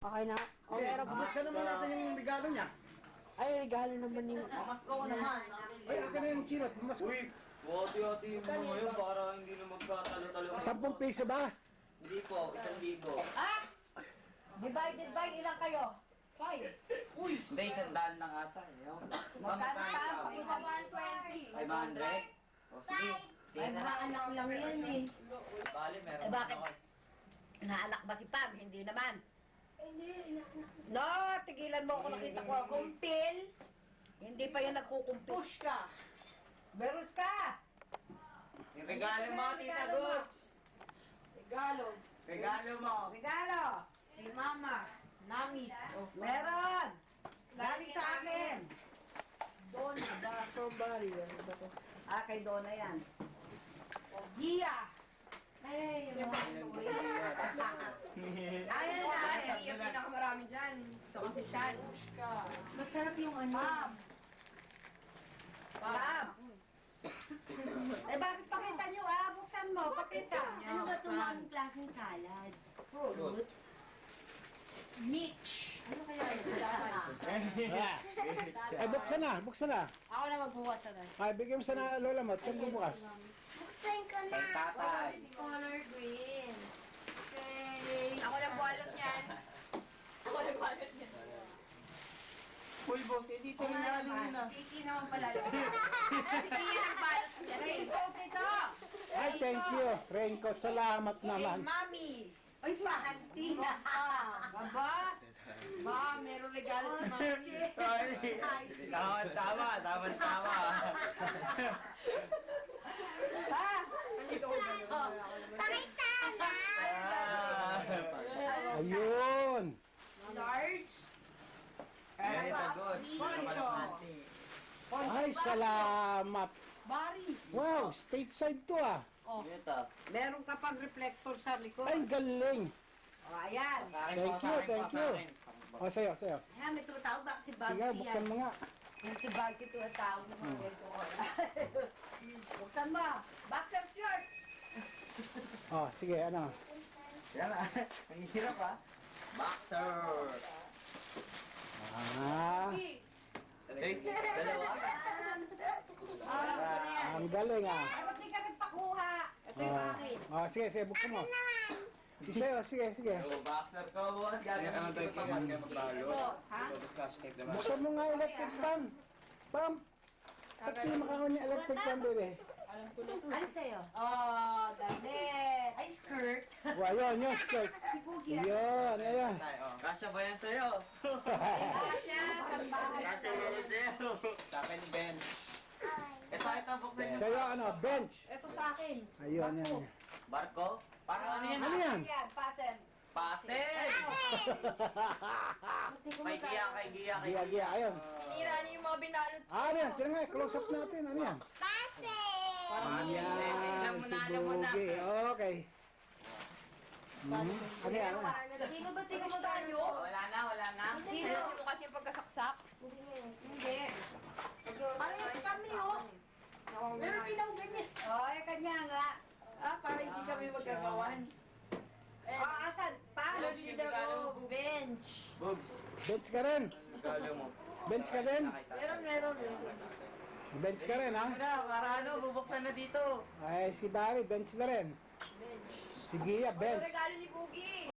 Okay na. Okay, pero Buksan naman natin yung regalo niya. ay, regalo naman ni... Mas ko naman. Ay, akin na yung chinot. Mas... Uy, wati-wati yung mga ngayon para hindi na magkatalo-talo. 10 piso ba? Hindi po, 1,000. Ah! Divided by ilan kayo? 5. Uy! Hindi, 100 lang ata. Magkano pa? 120. 500? O sige. Ay, mga anak lang yan eh. Bali, meron Eh, bakit? ako. Naanak ba si Pam? Hindi naman. No, tigilan mo ako, nakita ko. Kumpil. Hindi pa yan nagkukumpil. Push ka. Berus ka. Yung regalo mo, Tita Goods. Regalo. Regalo mo. Regalo. Si Mama. Nami. Meron. Galing sa akin. Donna, ba? Strawberry. Ano ba to? Ah, kay Donna yan. Gia. Ay, yung Ayan na. Yung pinakamarami dyan. Ito kasi siya. Masarap yung ano. Pam. Eh, bakit pakita nyo ah? Buksan mo, pakita. Ano ba itong mga klaseng salad? Fruit? Niche. Ano kaya yun? Ay, buksan na. Buksan na. Ako na magbukas na. Ay, bigyan mo sana lola mo. Saan bubukas? Buksan ko na. Kay tatay. Color green. Okay. Ako na buhalot yan. Ako na buhalot yan. Uy, boss, dito yung regalo yun ah. Siki naman pala. Sige yan ang balot niya. Raincoat ito. Ay, thank you. Raincoat. Salamat Kay naman. Mami. Ay, pahanti na. Baba. Ba, meron regalo si Mami. Tama. Ah, Nandito ko ba? Pakita na. Ayun. Large. Ay, Tita Goods. Poncho. Ay, salamat. Bari. Wow, stateside to ah. Oh. Ito. Meron ka pang reflector sa likod. Ay, galing. O, ayan. Thank you. O, sa'yo. Ayan, may tumatawag ba si Sige, Bagsi buksan yan? mo nga. Yung si Bagsi tumatawag mo mga ganito. Buksan mo. Boxer shirt. O, sige, ano? Yan ah. Ang hirap ah. Boxer. Ah, Dalawa. ang galing ah. Ay, ba't di ka nagpakuha? Ito yung akin. Sige, buksan mo. Sige. So, boxer ko, boss. Gagawin naman tayo magbalo. Ha? Buksan mo nga electric fan. Pam, ba't di makakaroon niya electric fan, bebe? Ano sa'yo? Oh, dami. Ay, skirt. O, ayun, skirt. Ayun. Kasya ba yan sa'yo? Asya, pambahay na Kasya ba yan sa'yo? Sa akin, Ben. Ito, buksan niyo. Sa'yo, ano, bench. Ito sa akin. Ayun, yan. Barko? Parang ano yan? Ano yan? Yan, pasen. Pastel! Kay Gia. Giya, ayun. Sinira niyo yung mga binalot ko. Ano yan? Sino nga, close up natin. Ano yan? Ayan, si Bugi. Okay. Ano yan? Sino ba tinusta niyo? Wala na. Sino mo kasi yung pagkasaksak? Hindi. Parehas kami, oh. Meron din ako ganyan. O, eh, kanya nga. Para hindi kami magagawan. O, asan? Paano? Bench. Boobs. Bench ka rin. Regalo mo. Bench ka rin? Meron. Bench ka rin, ha? Para ano, bubuksan na dito. Ay, si Barry, bench na rin. Si Gia, Ano bench. regalo ni Boogie?